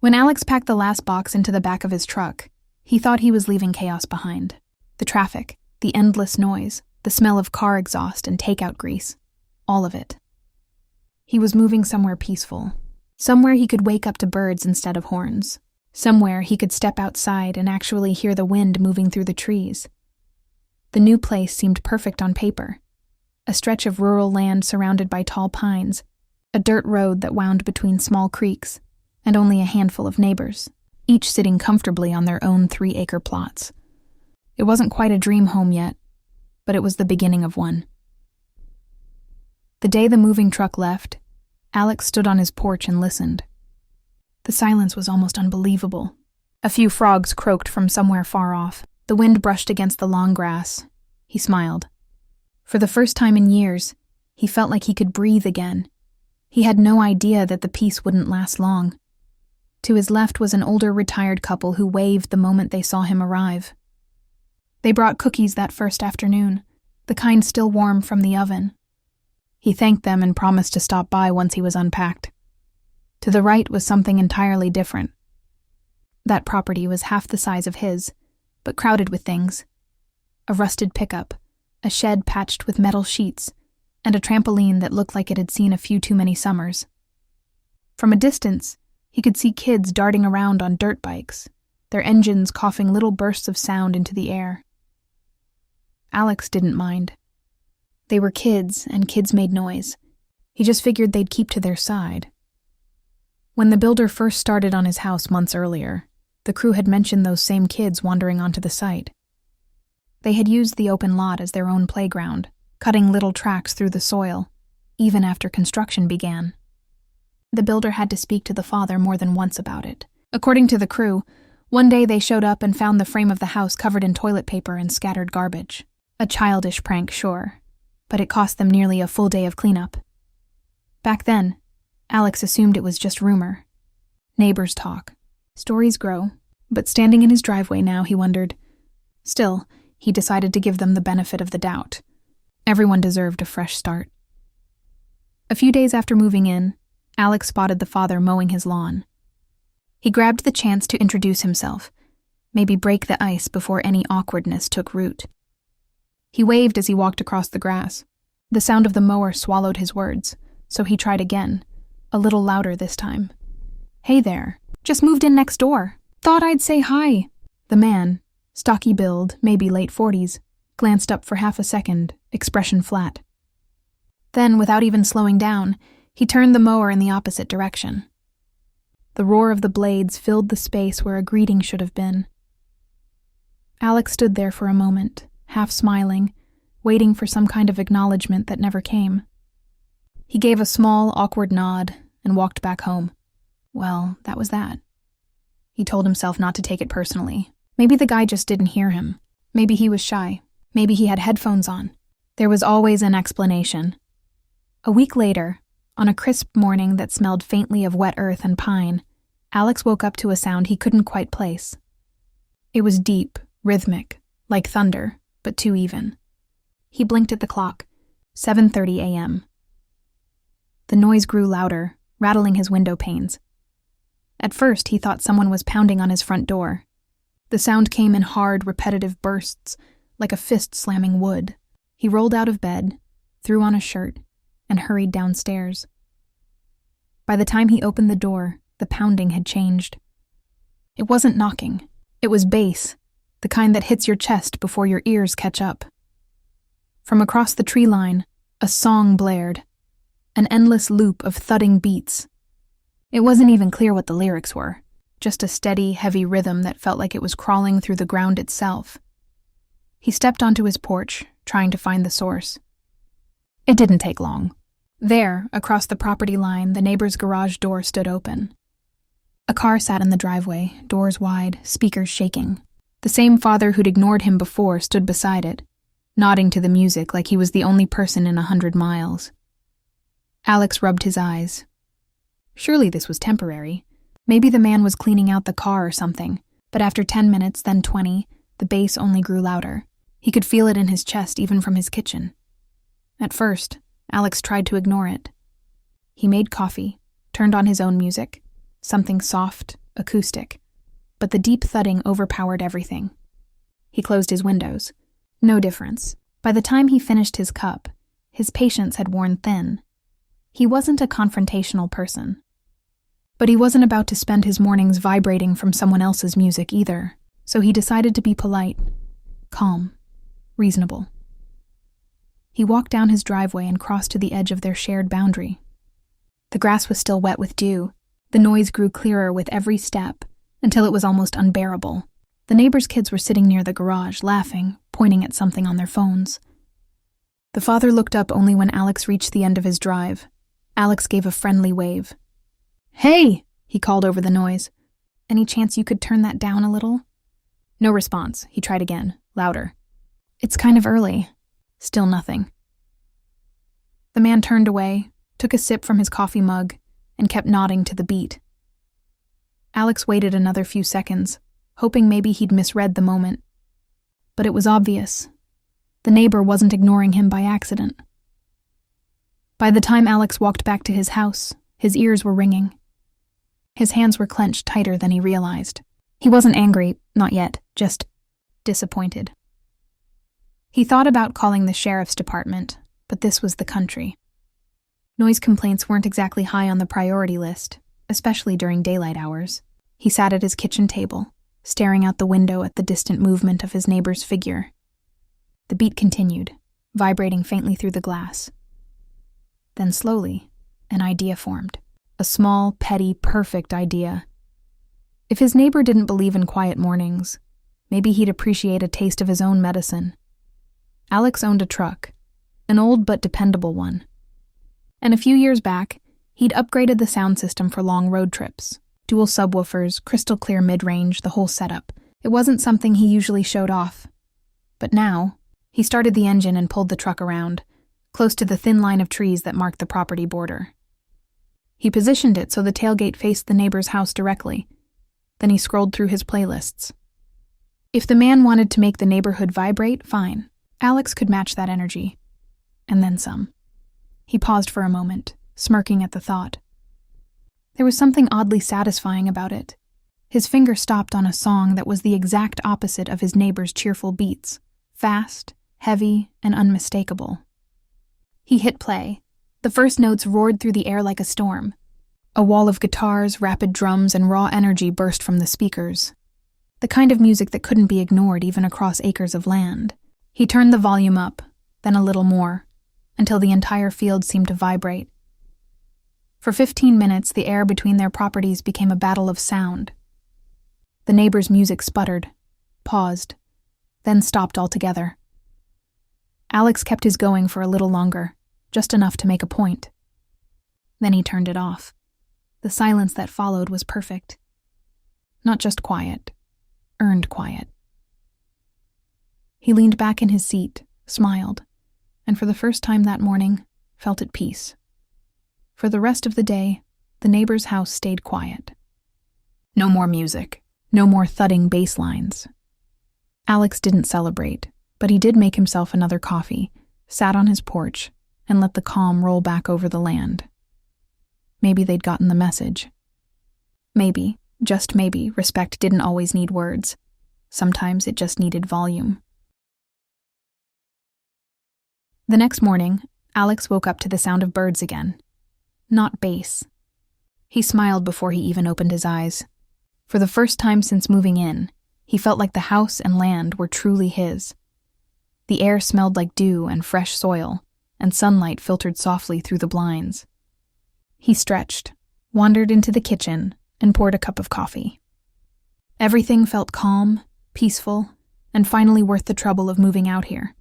When Alex packed the last box into the back of his truck, he thought he was leaving chaos behind. The traffic, the endless noise, the smell of car exhaust and takeout grease. All of it. He was moving somewhere peaceful. Somewhere he could wake up to birds instead of horns. Somewhere he could step outside and actually hear the wind moving through the trees. The new place seemed perfect on paper. A stretch of rural land surrounded by tall pines, a dirt road that wound between small creeks, and only a handful of neighbors, each sitting comfortably on their own 3-acre plots. It wasn't quite a dream home yet, but it was the beginning of one. The day the moving truck left, Alex stood on his porch and listened. The silence was almost unbelievable. A few frogs croaked from somewhere far off. The wind brushed against the long grass. He smiled. For the first time in years, he felt like he could breathe again. He had no idea that the peace wouldn't last long. To his left was an older retired couple who waved the moment they saw him arrive. They brought cookies that first afternoon, the kind still warm from the oven. He thanked them and promised to stop by once he was unpacked. To the right was something entirely different. That property was half the size of his, but crowded with things. A rusted pickup, a shed patched with metal sheets, and a trampoline that looked like it had seen a few too many summers. From a distance, he could see kids darting around on dirt bikes, their engines coughing little bursts of sound into the air. Alex didn't mind. They were kids, and kids made noise. He just figured they'd keep to their side. When the builder first started on his house months earlier, the crew had mentioned those same kids wandering onto the site. They had used the open lot as their own playground, cutting little tracks through the soil, even after construction began. The builder had to speak to the father more than once about it. According to the crew, one day they showed up and found the frame of the house covered in toilet paper and scattered garbage. A childish prank, sure, but it cost them nearly a full day of cleanup. Back then, Alex assumed it was just rumor. Neighbors talk. Stories grow. But standing in his driveway now, he wondered. Still, he decided to give them the benefit of the doubt. Everyone deserved a fresh start. A few days after moving in, Alex spotted the father mowing his lawn. He grabbed the chance to introduce himself, maybe break the ice before any awkwardness took root. He waved as he walked across the grass. The sound of the mower swallowed his words, so he tried again, a little louder this time. "Hey there, just moved in next door. Thought I'd say hi." The man, stocky build, maybe late 40s, glanced up for half a second, expression flat. Then, without even slowing down, he turned the mower in the opposite direction. The roar of the blades filled the space where a greeting should have been. Alex stood there for a moment, half smiling, waiting for some kind of acknowledgement that never came. He gave a small, awkward nod and walked back home. Well, that was that. He told himself not to take it personally. Maybe the guy just didn't hear him. Maybe he was shy. Maybe he had headphones on. There was always an explanation. A week later, on a crisp morning that smelled faintly of wet earth and pine, Alex woke up to a sound he couldn't quite place. It was deep, rhythmic, like thunder, but too even. He blinked at the clock. 7:30 a.m. The noise grew louder, rattling his window panes. At first, he thought someone was pounding on his front door. The sound came in hard, repetitive bursts, like a fist slamming wood. He rolled out of bed, threw on a shirt, and hurried downstairs. By the time he opened the door, the pounding had changed. It wasn't knocking. It was bass, the kind that hits your chest before your ears catch up. From across the tree line, a song blared, an endless loop of thudding beats. It wasn't even clear what the lyrics were, just a steady, heavy rhythm that felt like it was crawling through the ground itself. He stepped onto his porch, trying to find the source. It didn't take long. There, across the property line, the neighbor's garage door stood open. A car sat in the driveway, doors wide, speakers shaking. The same father who'd ignored him before stood beside it, nodding to the music like he was the only person in 100 miles. Alex rubbed his eyes. Surely this was temporary. Maybe the man was cleaning out the car or something, but after 10 minutes, then 20, the bass only grew louder. He could feel it in his chest even from his kitchen. At first, Alex tried to ignore it. He made coffee, turned on his own music, something soft, acoustic, but the deep thudding overpowered everything. He closed his windows. No difference. By the time he finished his cup, his patience had worn thin. He wasn't a confrontational person. But he wasn't about to spend his mornings vibrating from someone else's music either, so he decided to be polite, calm, reasonable. He walked down his driveway and crossed to the edge of their shared boundary. The grass was still wet with dew. The noise grew clearer with every step, until it was almost unbearable. The neighbors' kids were sitting near the garage, laughing, pointing at something on their phones. The father looked up only when Alex reached the end of his drive. Alex gave a friendly wave. "Hey!" he called over the noise. "Any chance you could turn that down a little?" No response. He tried again, louder. "It's kind of early." Still nothing. The man turned away, took a sip from his coffee mug, and kept nodding to the beat. Alex waited another few seconds, hoping maybe he'd misread the moment. But it was obvious. The neighbor wasn't ignoring him by accident. By the time Alex walked back to his house, his ears were ringing. His hands were clenched tighter than he realized. He wasn't angry, not yet, just disappointed. He thought about calling the sheriff's department, but this was the country. Noise complaints weren't exactly high on the priority list, especially during daylight hours. He sat at his kitchen table, staring out the window at the distant movement of his neighbor's figure. The beat continued, vibrating faintly through the glass. Then slowly, an idea formed. A small, petty, perfect idea. If his neighbor didn't believe in quiet mornings, maybe he'd appreciate a taste of his own medicine. Alex owned a truck, an old but dependable one. And a few years back, he'd upgraded the sound system for long road trips. Dual subwoofers, crystal clear mid-range, the whole setup. It wasn't something he usually showed off. But now, he started the engine and pulled the truck around, close to the thin line of trees that marked the property border. He positioned it so the tailgate faced the neighbor's house directly. Then he scrolled through his playlists. If the man wanted to make the neighborhood vibrate, fine. Alex could match that energy. And then some. He paused for a moment, smirking at the thought. There was something oddly satisfying about it. His finger stopped on a song that was the exact opposite of his neighbor's cheerful beats, fast, heavy, and unmistakable. He hit play. The first notes roared through the air like a storm. A wall of guitars, rapid drums, and raw energy burst from the speakers. The kind of music that couldn't be ignored even across acres of land. He turned the volume up, then a little more, until the entire field seemed to vibrate. For 15 minutes, the air between their properties became a battle of sound. The neighbor's music sputtered, paused, then stopped altogether. Alex kept his going for a little longer, just enough to make a point. Then he turned it off. The silence that followed was perfect. Not just quiet, earned quiet. He leaned back in his seat, smiled, and for the first time that morning, felt at peace. For the rest of the day, the neighbor's house stayed quiet. No more music, no more thudding bass lines. Alex didn't celebrate, but he did make himself another coffee, sat on his porch, and let the calm roll back over the land. Maybe they'd gotten the message. Maybe, just maybe, respect didn't always need words. Sometimes it just needed volume. The next morning, Alex woke up to the sound of birds again. Not bass. He smiled before he even opened his eyes. For the first time since moving in, he felt like the house and land were truly his. The air smelled like dew and fresh soil, and sunlight filtered softly through the blinds. He stretched, wandered into the kitchen, and poured a cup of coffee. Everything felt calm, peaceful, and finally worth the trouble of moving out here.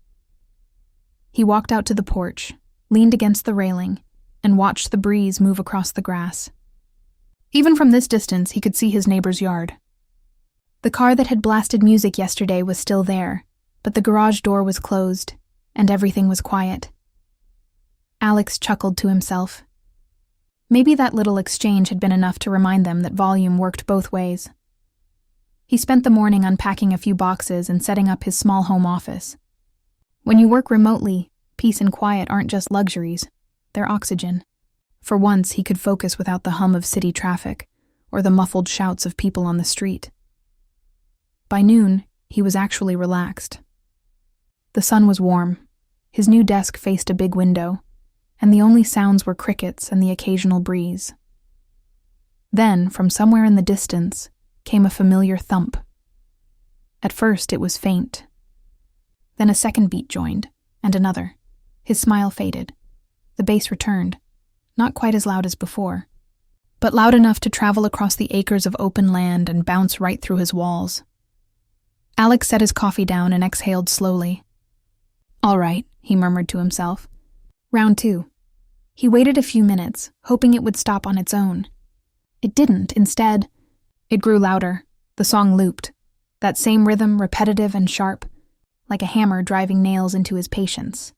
He walked out to the porch, leaned against the railing, and watched the breeze move across the grass. Even from this distance, he could see his neighbor's yard. The car that had blasted music yesterday was still there, but the garage door was closed, and everything was quiet. Alex chuckled to himself. Maybe that little exchange had been enough to remind them that volume worked both ways. He spent the morning unpacking a few boxes and setting up his small home office. When you work remotely, peace and quiet aren't just luxuries, they're oxygen. For once, he could focus without the hum of city traffic, or the muffled shouts of people on the street. By noon, he was actually relaxed. The sun was warm. His new desk faced a big window, and the only sounds were crickets and the occasional breeze. Then, from somewhere in the distance, came a familiar thump. At first, it was faint. Then a second beat joined, and another. His smile faded. The bass returned, not quite as loud as before, but loud enough to travel across the acres of open land and bounce right through his walls. Alex set his coffee down and exhaled slowly. "All right," he murmured to himself. Round 2. He waited a few minutes, hoping it would stop on its own. It didn't. Instead, it grew louder. The song looped. That same rhythm, repetitive and sharp, like a hammer driving nails into his patience.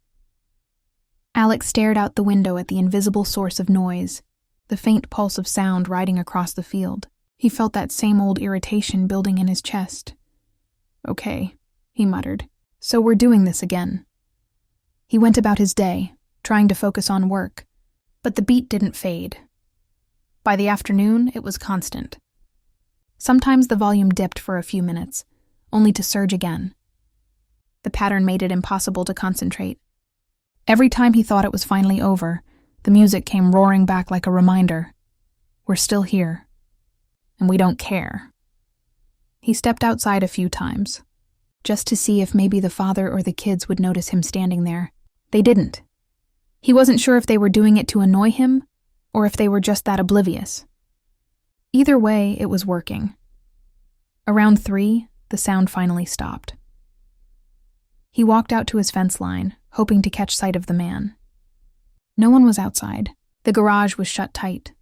Alex stared out the window at the invisible source of noise, the faint pulse of sound riding across the field. He felt that same old irritation building in his chest. "Okay," he muttered. "So we're doing this again." He went about his day, trying to focus on work, but the beat didn't fade. By the afternoon, it was constant. Sometimes the volume dipped for a few minutes, only to surge again. The pattern made it impossible to concentrate. Every time he thought it was finally over, the music came roaring back like a reminder. We're still here. And we don't care. He stepped outside a few times, just to see if maybe the father or the kids would notice him standing there. They didn't. He wasn't sure if they were doing it to annoy him, or if they were just that oblivious. Either way, it was working. Around 3, the sound finally stopped. He walked out to his fence line, hoping to catch sight of the man. No one was outside. The garage was shut tight.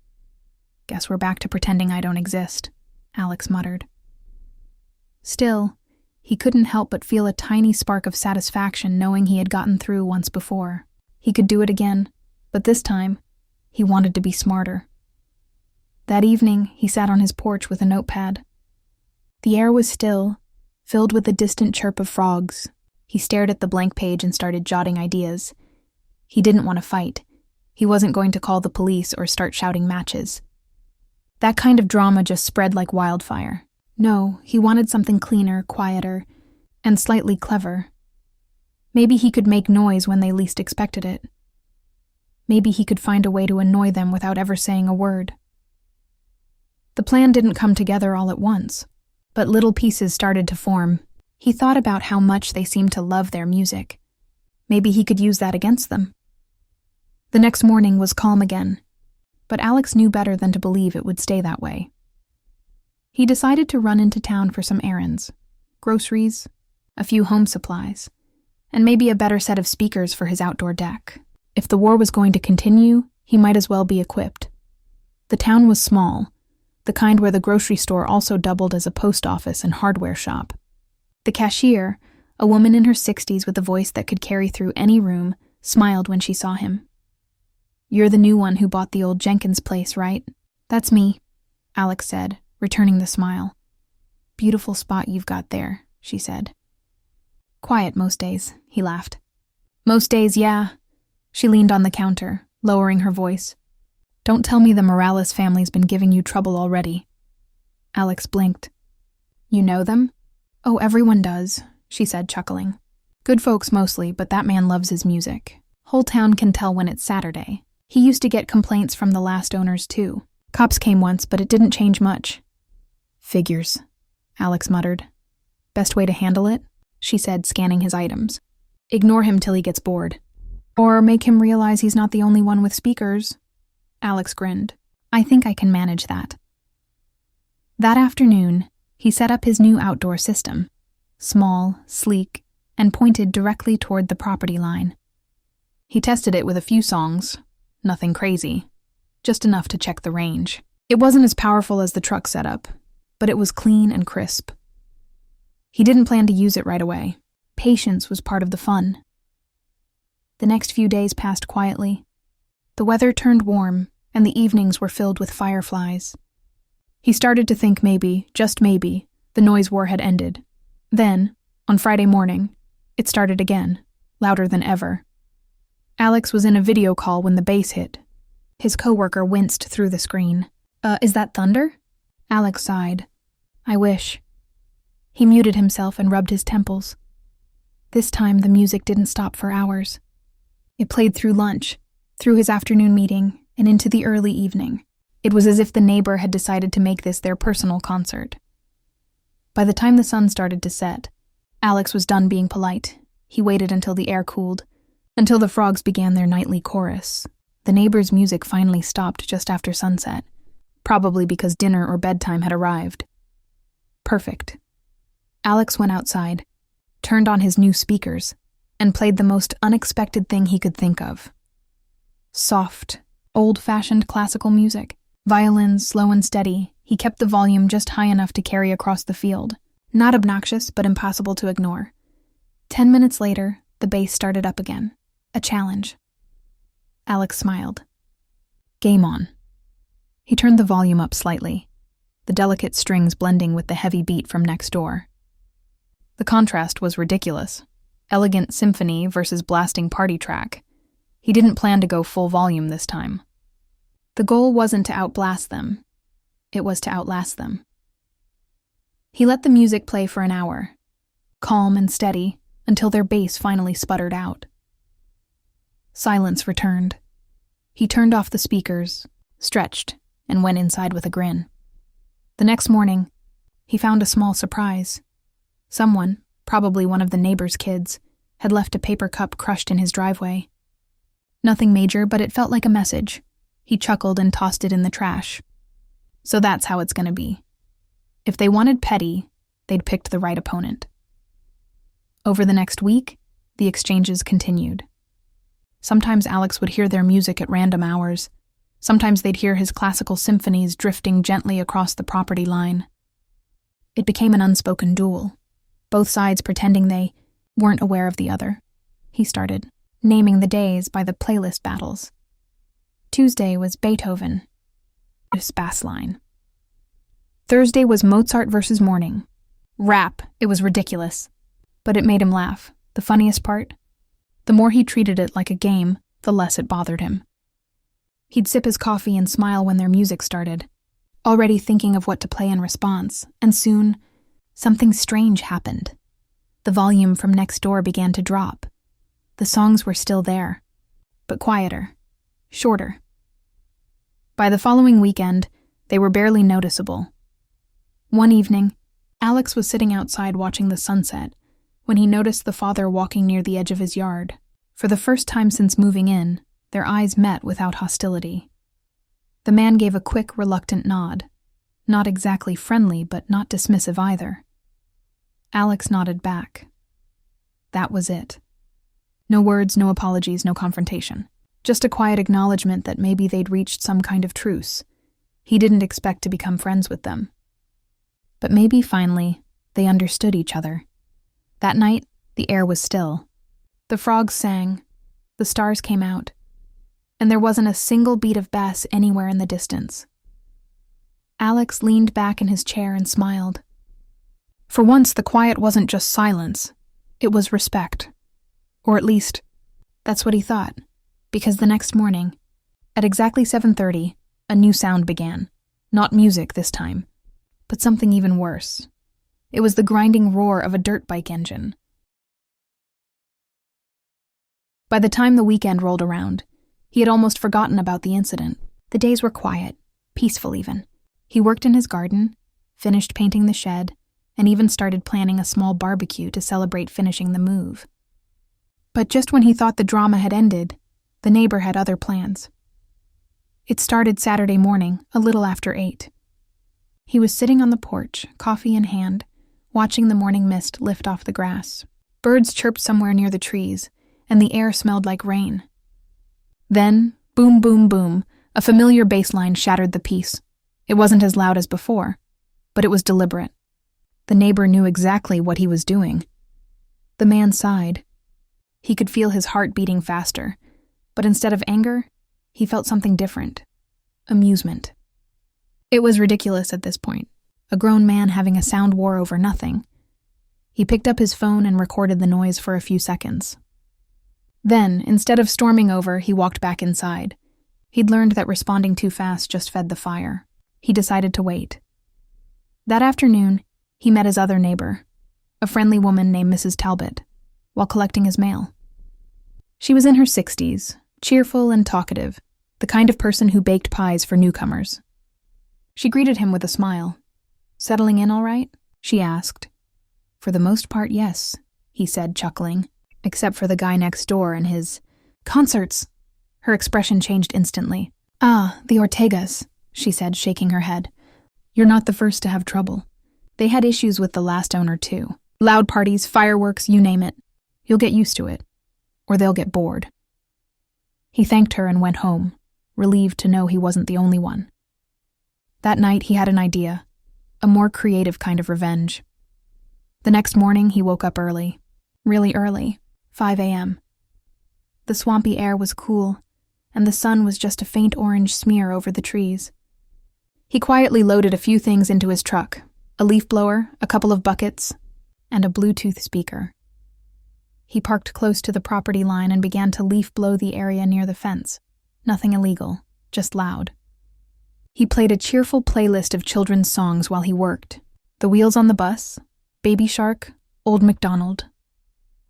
"Guess we're back to pretending I don't exist," Alex muttered. Still, he couldn't help but feel a tiny spark of satisfaction knowing he had gotten through once before. He could do it again, but this time, he wanted to be smarter. That evening, he sat on his porch with a notepad. The air was still, filled with the distant chirp of frogs. He stared at the blank page and started jotting ideas. He didn't want to fight. He wasn't going to call the police or start shouting matches. That kind of drama just spread like wildfire. No, he wanted something cleaner, quieter, and slightly clever. Maybe he could make noise when they least expected it. Maybe he could find a way to annoy them without ever saying a word. The plan didn't come together all at once, but little pieces started to form. He thought about how much they seemed to love their music. Maybe he could use that against them. The next morning was calm again, but Alex knew better than to believe it would stay that way. He decided to run into town for some errands, groceries, a few home supplies, and maybe a better set of speakers for his outdoor deck. If the war was going to continue, he might as well be equipped. The town was small, the kind where the grocery store also doubled as a post office and hardware shop. The cashier, a woman in her 60s with a voice that could carry through any room, smiled when she saw him. "You're the new one who bought the old Jenkins place, right?" "That's me," Alex said, returning the smile. "Beautiful spot you've got there," she said. "Quiet most days," he laughed. "Most days, yeah." She leaned on the counter, lowering her voice. "Don't tell me the Morales family's been giving you trouble already." Alex blinked. "You know them?" "Oh, everyone does," she said, chuckling. "Good folks mostly, but that man loves his music. Whole town can tell when it's Saturday. He used to get complaints from the last owners, too. Cops came once, but it didn't change much." "Figures," Alex muttered. "Best way to handle it?" she said, scanning his items. "Ignore him till he gets bored. Or make him realize he's not the only one with speakers." Alex grinned. "I think I can manage that." That afternoon, he set up his new outdoor system. Small, sleek, and pointed directly toward the property line. He tested it with a few songs. Nothing crazy. Just enough to check the range. It wasn't as powerful as the truck setup, but it was clean and crisp. He didn't plan to use it right away. Patience was part of the fun. The next few days passed quietly. The weather turned warm, and the evenings were filled with fireflies. He started to think maybe, just maybe, the noise war had ended. Then, on Friday morning, it started again, louder than ever. Alex was in a video call when the bass hit. His coworker winced through the screen. Is that thunder?" Alex sighed. I wish. He muted himself and rubbed his temples. This time the music didn't stop for hours. It played through lunch, through his afternoon meeting, and into the early evening. It was as if the neighbor had decided to make this their personal concert. By the time the sun started to set, Alex was done being polite. He waited until the air cooled, until the frogs began their nightly chorus. The neighbor's music finally stopped just after sunset, probably because dinner or bedtime had arrived. Perfect. Alex went outside, turned on his new speakers, and played the most unexpected thing he could think of. Soft, old-fashioned classical music. Violins, slow and steady, he kept the volume just high enough to carry across the field. Not obnoxious, but impossible to ignore. 10 minutes later, the bass started up again. A challenge. Alex smiled. Game on. He turned the volume up slightly, the delicate strings blending with the heavy beat from next door. The contrast was ridiculous. Elegant symphony versus blasting party track. He didn't plan to go full volume this time. The goal wasn't to outblast them. It was to outlast them. He let the music play for an hour, calm and steady, until their bass finally sputtered out. Silence returned. He turned off the speakers, stretched, and went inside with a grin. The next morning, he found a small surprise. Someone, probably one of the neighbor's kids, had left a paper cup crushed in his driveway. Nothing major, but it felt like a message. He chuckled and tossed it in the trash. So that's how it's going to be. If they wanted petty, they'd picked the right opponent. Over the next week, the exchanges continued. Sometimes Alex would hear their music at random hours. Sometimes they'd hear his classical symphonies drifting gently across the property line. It became an unspoken duel, both sides pretending they weren't aware of the other. He started, naming the days by the playlist battles. Tuesday was Beethoven, bass line. Thursday was Mozart versus Morning. Rap, it was ridiculous. But it made him laugh. The funniest part? The more he treated it like a game, the less it bothered him. He'd sip his coffee and smile when their music started, already thinking of what to play in response, and soon, something strange happened. The volume from next door began to drop. The songs were still there, but quieter, shorter. By the following weekend, they were barely noticeable. One evening, Alex was sitting outside watching the sunset when he noticed the father walking near the edge of his yard. For the first time since moving in, their eyes met without hostility. The man gave a quick, reluctant nod. Not exactly friendly, but not dismissive either. Alex nodded back. That was it. No words, no apologies, no confrontation. Just a quiet acknowledgement that maybe they'd reached some kind of truce. He didn't expect to become friends with them. But maybe, finally, they understood each other. That night, the air was still. The frogs sang, the stars came out, and there wasn't a single beat of bass anywhere in the distance. Alex leaned back in his chair and smiled. For once, the quiet wasn't just silence. It was respect. Or at least, that's what he thought. Because the next morning, at exactly 7:30, a new sound began. Not music this time, but something even worse. It was the grinding roar of a dirt bike engine. By the time the weekend rolled around, he had almost forgotten about the incident. The days were quiet, peaceful even. He worked in his garden, finished painting the shed, and even started planning a small barbecue to celebrate finishing the move. But just when he thought the drama had ended, the neighbor had other plans. It started Saturday morning, a little after 8. He was sitting on the porch, coffee in hand, watching the morning mist lift off the grass. Birds chirped somewhere near the trees, and the air smelled like rain. Then, boom, boom, boom, a familiar bass line shattered the peace. It wasn't as loud as before, but it was deliberate. The neighbor knew exactly what he was doing. The man sighed. He could feel his heart beating faster, but instead of anger, he felt something different. Amusement. It was ridiculous at this point, a grown man having a sound war over nothing. He picked up his phone and recorded the noise for a few seconds. Then, instead of storming over, he walked back inside. He'd learned that responding too fast just fed the fire. He decided to wait. That afternoon, he met his other neighbor, a friendly woman named Mrs. Talbot, while collecting his mail. She was in her 60s, cheerful and talkative, the kind of person who baked pies for newcomers. She greeted him with a smile. "Settling in all right?" she asked. "For the most part, yes," he said, chuckling, "except for the guy next door and his concerts." Her expression changed instantly. "Ah, the Ortegas," she said, shaking her head. "You're not the first to have trouble. They had issues with the last owner, too. Loud parties, fireworks, you name it. You'll get used to it. Or they'll get bored." He thanked her and went home, relieved to know he wasn't the only one. That night he had an idea, a more creative kind of revenge. The next morning he woke up early, really early, 5 a.m. The swampy air was cool, and the sun was just a faint orange smear over the trees. He quietly loaded a few things into his truck, a leaf blower, a couple of buckets, and a Bluetooth speaker. He parked close to the property line and began to leaf blow the area near the fence. Nothing illegal, just loud. He played a cheerful playlist of children's songs while he worked. The Wheels on the Bus, Baby Shark, Old MacDonald.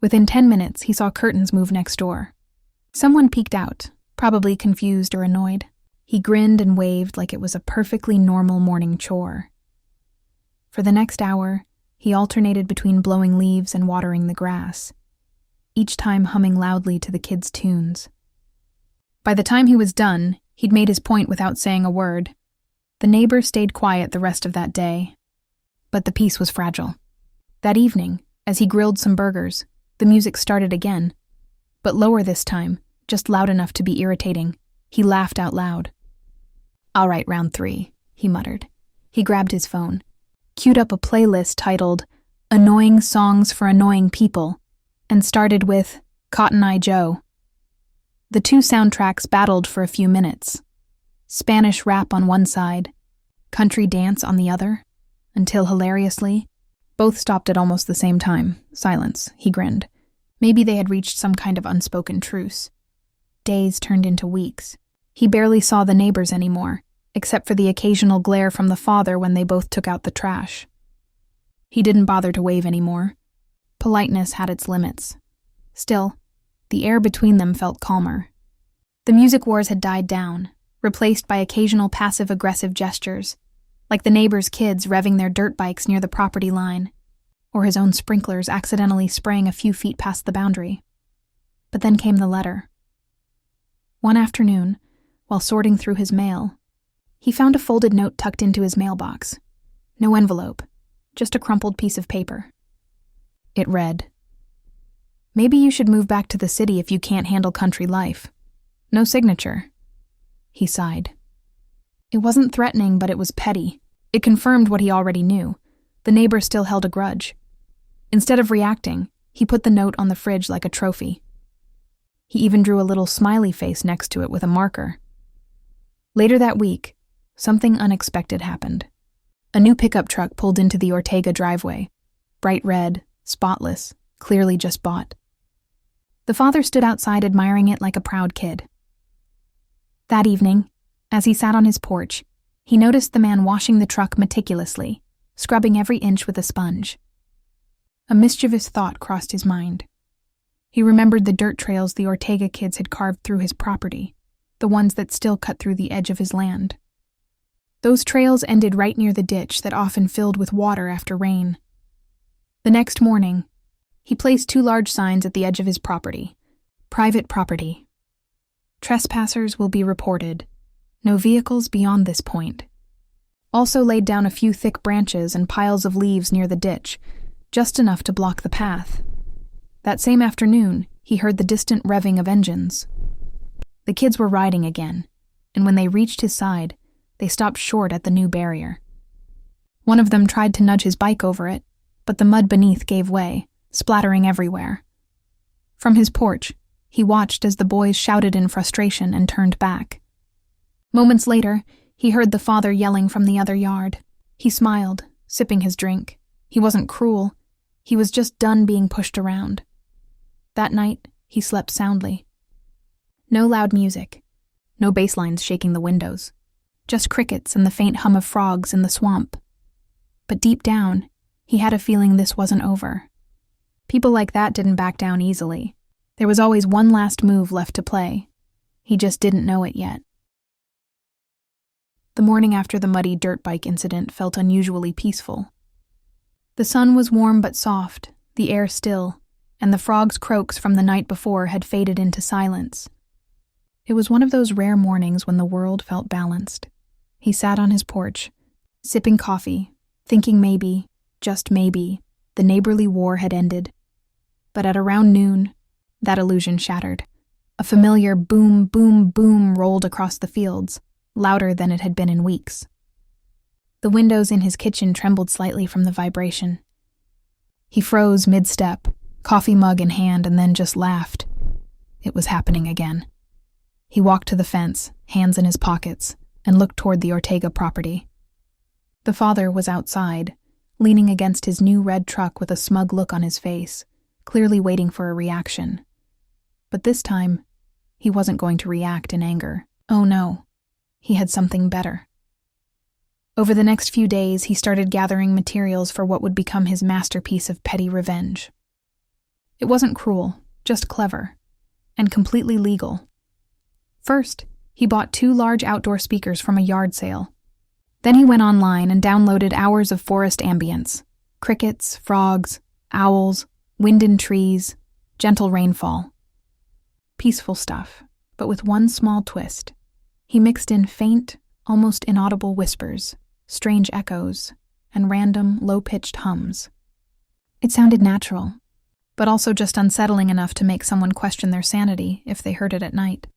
Within 10 minutes, he saw curtains move next door. Someone peeked out, probably confused or annoyed. He grinned and waved like it was a perfectly normal morning chore. For the next hour, he alternated between blowing leaves and watering the grass, each time humming loudly to the kids' tunes. By the time he was done, he'd made his point without saying a word. The neighbor stayed quiet the rest of that day. But the peace was fragile. That evening, as he grilled some burgers, the music started again, but lower this time, just loud enough to be irritating. He laughed out loud. "All right, round 3, he muttered. He grabbed his phone, queued up a playlist titled Annoying Songs for Annoying People, and started with Cotton Eye Joe. The two soundtracks battled for a few minutes. Spanish rap on one side, country dance on the other, until hilariously, both stopped at almost the same time. Silence, he grinned. Maybe they had reached some kind of unspoken truce. Days turned into weeks. He barely saw the neighbors anymore, except for the occasional glare from the father when they both took out the trash. He didn't bother to wave anymore. Politeness had its limits. Still, the air between them felt calmer. The music wars had died down, replaced by occasional passive-aggressive gestures, like the neighbors' kids revving their dirt bikes near the property line, or his own sprinklers accidentally spraying a few feet past the boundary. But then came the letter. One afternoon, while sorting through his mail, he found a folded note tucked into his mailbox. No envelope, just a crumpled piece of paper. It read, "Maybe you should move back to the city if you can't handle country life. No signature." He sighed. It wasn't threatening, but it was petty. It confirmed what he already knew. The neighbor still held a grudge. Instead of reacting, he put the note on the fridge like a trophy. He even drew a little smiley face next to it with a marker. Later that week, something unexpected happened. A new pickup truck pulled into the Ortega driveway, bright red, spotless, clearly just bought. The father stood outside admiring it like a proud kid. That evening, as he sat on his porch, he noticed the man washing the truck meticulously, scrubbing every inch with a sponge. A mischievous thought crossed his mind. He remembered the dirt trails the Ortega kids had carved through his property, the ones that still cut through the edge of his land. Those trails ended right near the ditch that often filled with water after rain. The next morning, he placed 2 large signs at the edge of his property. Private property. Trespassers will be reported. No vehicles beyond this point. Also laid down a few thick branches and piles of leaves near the ditch, just enough to block the path. That same afternoon, he heard the distant revving of engines. The kids were riding again, and when they reached his side, they stopped short at the new barrier. One of them tried to nudge his bike over it, but the mud beneath gave way, splattering everywhere. From his porch, he watched as the boys shouted in frustration and turned back. Moments later, he heard the father yelling from the other yard. He smiled, sipping his drink. He wasn't cruel. He was just done being pushed around. That night, he slept soundly. No loud music. No bass lines shaking the windows. Just crickets and the faint hum of frogs in the swamp. but deep down, he had a feeling this wasn't over. People like that didn't back down easily. There was always one last move left to play. He just didn't know it yet. The morning after the muddy dirt bike incident felt unusually peaceful. The sun was warm but soft, the air still, and the frogs' croaks from the night before had faded into silence. It was one of those rare mornings when the world felt balanced. He sat on his porch, sipping coffee, thinking maybe, just maybe, the neighborly war had ended. But at around noon, that illusion shattered. A familiar boom, boom, boom rolled across the fields, louder than it had been in weeks. The windows in his kitchen trembled slightly from the vibration. He froze mid-step, coffee mug in hand, and then just laughed. It was happening again. He walked to the fence, hands in his pockets, and looked toward the Ortega property. The father was outside, leaning against his new red truck with a smug look on his face, clearly waiting for a reaction. But this time, he wasn't going to react in anger. Oh no, he had something better. Over the next few days, he started gathering materials for what would become his masterpiece of petty revenge. It wasn't cruel, just clever, and completely legal. First, he bought 2 large outdoor speakers from a yard sale. Then he went online and downloaded hours of forest ambience: crickets, frogs, owls, wind in trees, gentle rainfall. Peaceful stuff, but with one small twist. He mixed in faint, almost inaudible whispers, strange echoes, and random, low-pitched hums. It sounded natural, but also just unsettling enough to make someone question their sanity if they heard it at night.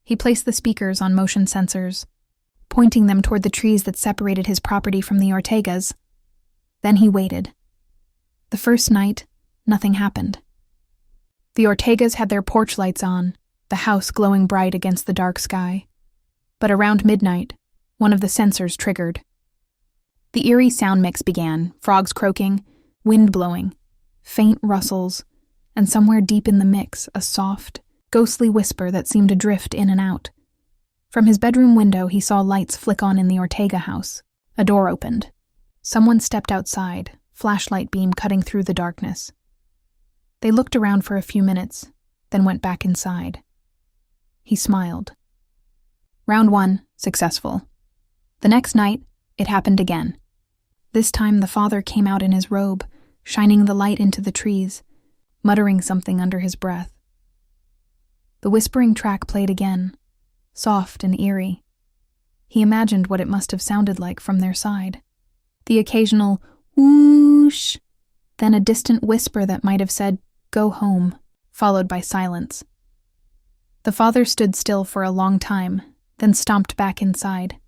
He placed the speakers on motion sensors, pointing them toward the trees that separated his property from the Ortegas. Then he waited. The first night, nothing happened. The Ortegas had their porch lights on, the house glowing bright against the dark sky. But around midnight, one of the sensors triggered. The eerie sound mix began, frogs croaking, wind blowing, faint rustles, and somewhere deep in the mix, a soft, ghostly whisper that seemed to drift in and out. From his bedroom window, he saw lights flick on in the Ortega house. A door opened. Someone stepped outside, flashlight beam cutting through the darkness. They looked around for a few minutes, then went back inside. He smiled. Round 1, successful. The next night, it happened again. This time the father came out in his robe, shining the light into the trees, muttering something under his breath. The whispering track played again, soft and eerie. He imagined what it must have sounded like from their side. The occasional whoosh, then a distant whisper that might have said, "Go home," followed by silence. The father stood still for a long time, then stomped back inside.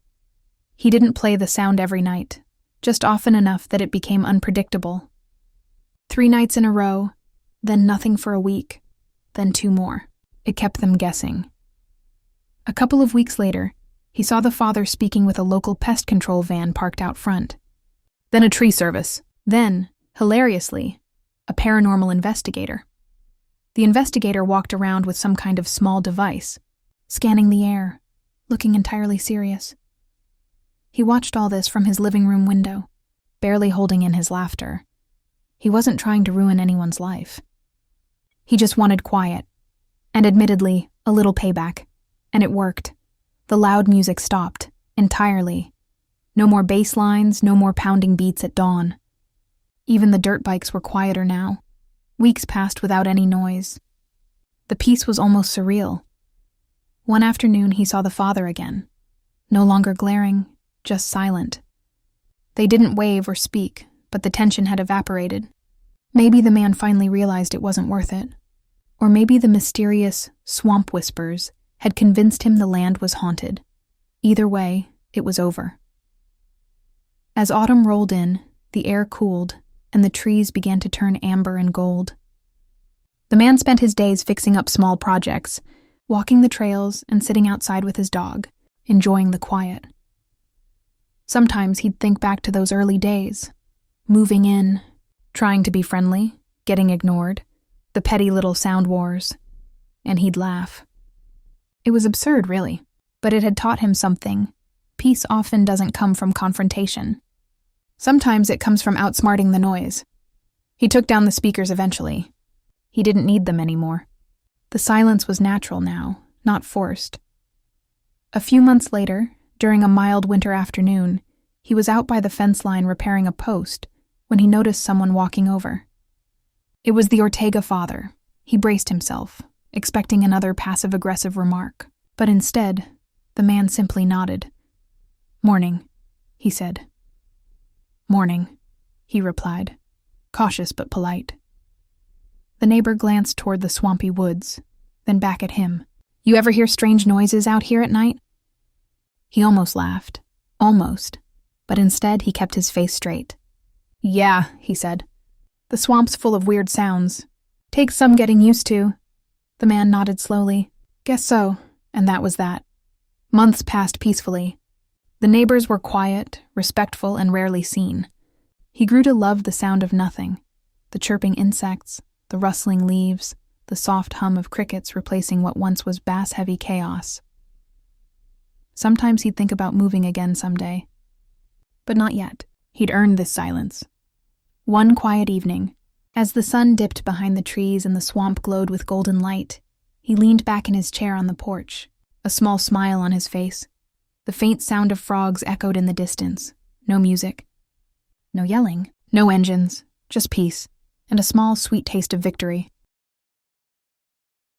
He didn't play the sound every night, just often enough that it became unpredictable. 3 nights in a row, then nothing for a week, then 2 more. It kept them guessing. A couple of weeks later, he saw the father speaking with a local pest control van parked out front. Then a tree service. Then, hilariously, a paranormal investigator. The investigator walked around with some kind of small device, scanning the air, looking entirely serious. He watched all this from his living room window, barely holding in his laughter. He wasn't trying to ruin anyone's life. He just wanted quiet, and admittedly, a little payback. And it worked. The loud music stopped, entirely. No more bass lines, no more pounding beats at dawn. Even the dirt bikes were quieter now. Weeks passed without any noise. The peace was almost surreal. One afternoon he saw the father again. No longer glaring, just silent. They didn't wave or speak, but the tension had evaporated. Maybe the man finally realized it wasn't worth it. Or maybe the mysterious swamp whispers had convinced him the land was haunted. Either way, it was over. As autumn rolled in, the air cooled, and the trees began to turn amber and gold. The man spent his days fixing up small projects, walking the trails and sitting outside with his dog, enjoying the quiet. Sometimes he'd think back to those early days, moving in, trying to be friendly, getting ignored, the petty little sound wars, and he'd laugh. It was absurd, really, but it had taught him something. Peace often doesn't come from confrontation. Sometimes it comes from outsmarting the noise. He took down the speakers eventually. He didn't need them anymore. The silence was natural now, not forced. A few months later, during a mild winter afternoon, he was out by the fence line repairing a post when he noticed someone walking over. It was the Ortega father. He braced himself, expecting another passive-aggressive remark, but instead, the man simply nodded. "Morning," he said. "Morning," he replied, cautious but polite. The neighbor glanced toward the swampy woods, then back at him. "You ever hear strange noises out here at night?" He almost laughed. Almost. But instead, he kept his face straight. "Yeah," he said. "The swamp's full of weird sounds. Takes some getting used to." The man nodded slowly. "Guess so." And that was that. Months passed peacefully. The neighbors were quiet, respectful, and rarely seen. He grew to love the sound of nothing, the chirping insects, the rustling leaves, the soft hum of crickets replacing what once was bass-heavy chaos. Sometimes he'd think about moving again someday. But not yet. He'd earned this silence. One quiet evening, as the sun dipped behind the trees and the swamp glowed with golden light, he leaned back in his chair on the porch, a small smile on his face. The faint sound of frogs echoed in the distance. No music. No yelling. No engines. Just peace. And a small, sweet taste of victory.